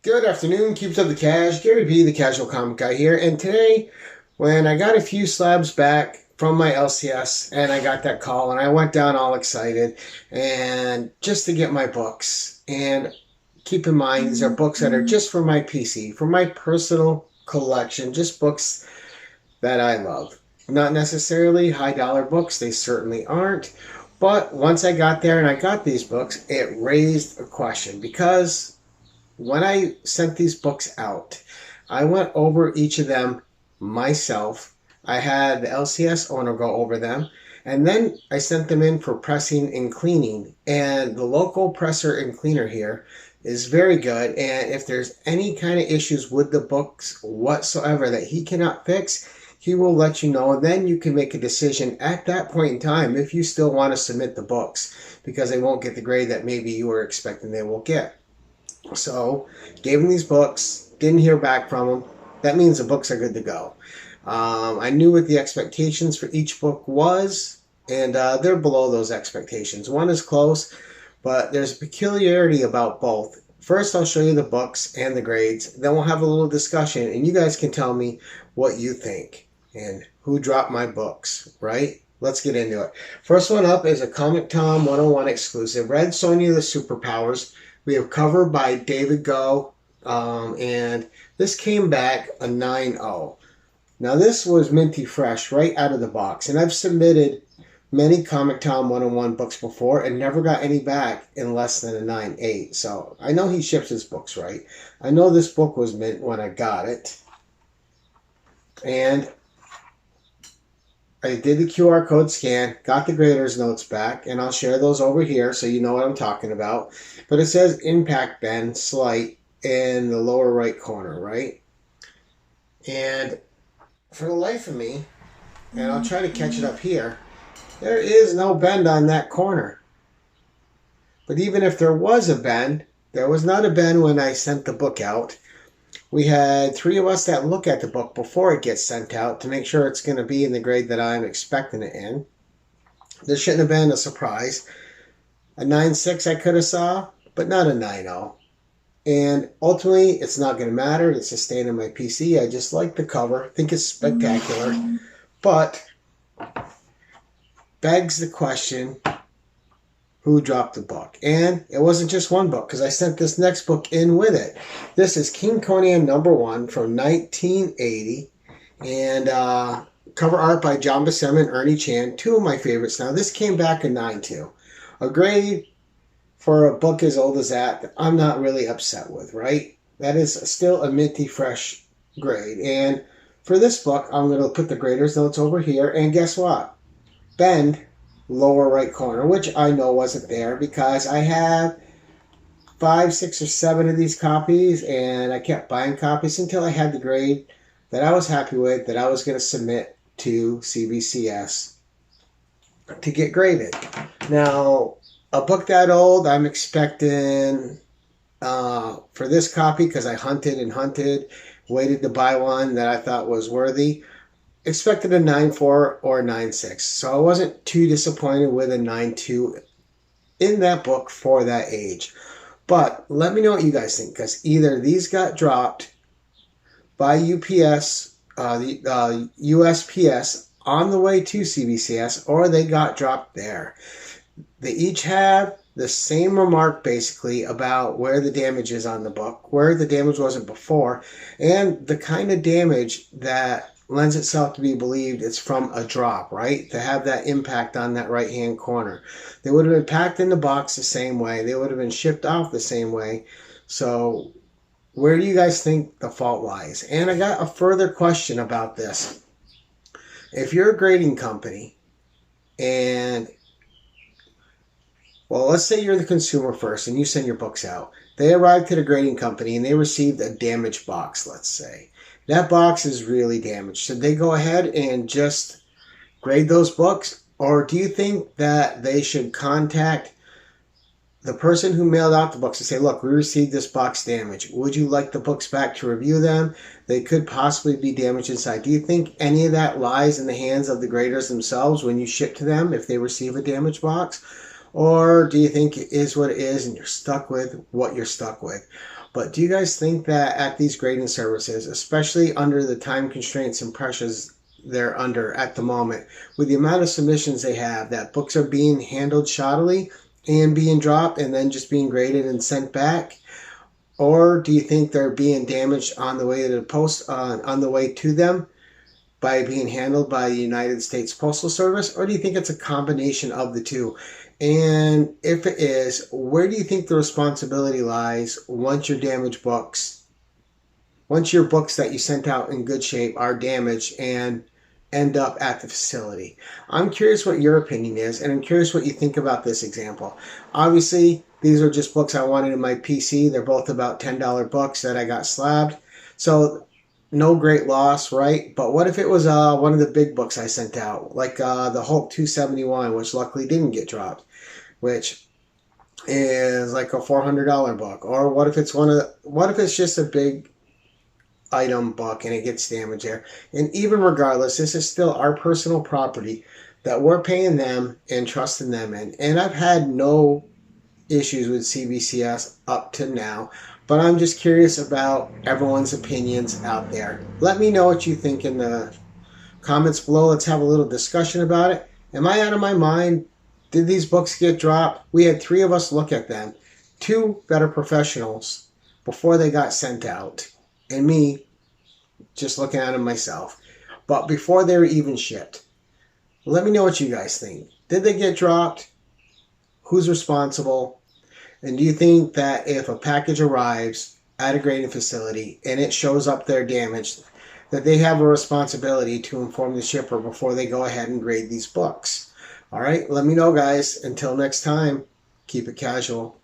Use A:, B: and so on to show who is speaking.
A: Good afternoon, Keeps of the Cash. Gary B, the Casual Comic Guy here. And today, when I got a few slabs back from my LCS and I got that call and I went down all excited and just to get my books. And keep in mind, these are books that are just for my PC, for my personal collection, just books that I love. Not necessarily high dollar books, they certainly aren't. But once I got there and I got these books, it raised a question because when I sent these books out, I went over each of them myself. I had the LCS owner go over them, and then I sent them in for pressing and cleaning. And the local presser and cleaner here is very good, and if there's any kind of issues with the books whatsoever that he cannot fix, he will let you know, and then you can make a decision at that point in time if you still want to submit the books, because they won't get the grade that maybe you were expecting they will get. So, gave him these books, didn't hear back from him. That means the books are good to go. I knew what the expectations for each book was, and they're below those expectations. One is close, but there's a peculiarity about both. First, I'll show you the books and the grades. Then we'll have a little discussion, and you guys can tell me what you think and who dropped my books, right? Let's get into it. First one up is a Comic Tom 101 exclusive, Red Sonja the Superpowers. We have cover by David Go, and this came back a 9.0. Now this was minty fresh right out of the box, and I've submitted many Comic Tom 101 books before and never got any back in less than a 9.8. So I know he ships his books right. I know this book was mint when I got it, and I did the QR code scan, got the grader's notes back, and I'll share those over here so you know what I'm talking about. But it says impact bend slight in the lower right corner, right? And for the life of me, and I'll try to catch it up here, there is no bend on that corner. But even if there was a bend, there was not a bend when I sent the book out. We had 3 of us that look at the book before it gets sent out to make sure it's going to be in the grade that I'm expecting it in. This shouldn't have been a surprise. A 9.6 I could have saw, but not a 9.0. And ultimately, it's not going to matter. It's just staying on my PC. I just like the cover. I think it's spectacular. But begs the question, who dropped the book? And it wasn't just one book, because I sent this next book in with it. This is King Conan #1 from 1980. And cover art by John Buscema and Ernie Chan, 2 of my favorites. Now, this came back a 9.2. A grade for a book as old as that I'm not really upset with, right? That is still a minty fresh grade. And for this book, I'm going to put the grader's notes over here. And guess what? Bend lower right corner, which I know wasn't there because I had 5, 6, or 7 of these copies, and I kept buying copies until I had the grade that I was happy with, that I was going to submit to CBCS to get graded. Now, a book that old, I'm expecting for this copy, because I hunted and hunted, waited to buy one that I thought was worthy, expected a 9.4 or a 9.6. So I wasn't too disappointed with a 9.2 in that book for that age. But let me know what you guys think, because either these got dropped by UPS, the USPS on the way to CBCS, or they got dropped there. They each have the same remark basically about where the damage is on the book, where the damage wasn't before, and the kind of damage that lends itself to be believed it's from a drop, right? To have that impact on that right-hand corner. They would have been packed in the box the same way. They would have been shipped off the same way. So where do you guys think the fault lies? And I got a further question about this. If you're a grading company and, well, let's say you're the consumer first and you send your books out. They arrive to the grading company and they received a damaged box, let's say. That box is really damaged. Should they go ahead and just grade those books? Or do you think that they should contact the person who mailed out the books to say, look, we received this box damage. Would you like the books back to review them? They could possibly be damaged inside. Do you think any of that lies in the hands of the graders themselves when you ship to them if they receive a damaged box? Or do you think it is what it is and you're stuck with what you're stuck with? But do you guys think that at these grading services, especially under the time constraints and pressures they're under at the moment, with the amount of submissions they have, that books are being handled shoddily and being dropped and then just being graded and sent back? Or do you think they're being damaged on the way to the post, on the way to them by being handled by the United States Postal Service? Or do you think it's a combination of the two? And if it is, where do you think the responsibility lies once your damaged books, once your books that you sent out in good shape are damaged and end up at the facility? I'm curious what your opinion is, and I'm curious what you think about this example. Obviously, these are just books I wanted in my PC. They're both about $10 books that I got slabbed. So no great loss, right? But what if it was one of the big books I sent out, like the Hulk 271, which luckily didn't get dropped, which is like a $400 book? Or what if it's what if it's just a big item book and it gets damaged there? And even regardless, this is still our personal property that we're paying them and trusting them in. And I've had no issues with CBCS up to now, but I'm just curious about everyone's opinions out there. Let me know what you think in the comments below. Let's have a little discussion about it. Am I out of my mind? Did these books get dropped? We had 3 of us look at them, 2 that are professionals, before they got sent out, and me just looking at them myself, but before they were even shipped. Let me know what you guys think. Did they get dropped? Who's responsible? And do you think that if a package arrives at a grading facility and it shows up there damaged, that they have a responsibility to inform the shipper before they go ahead and grade these books? All right, let me know, guys. Until next time, keep it casual.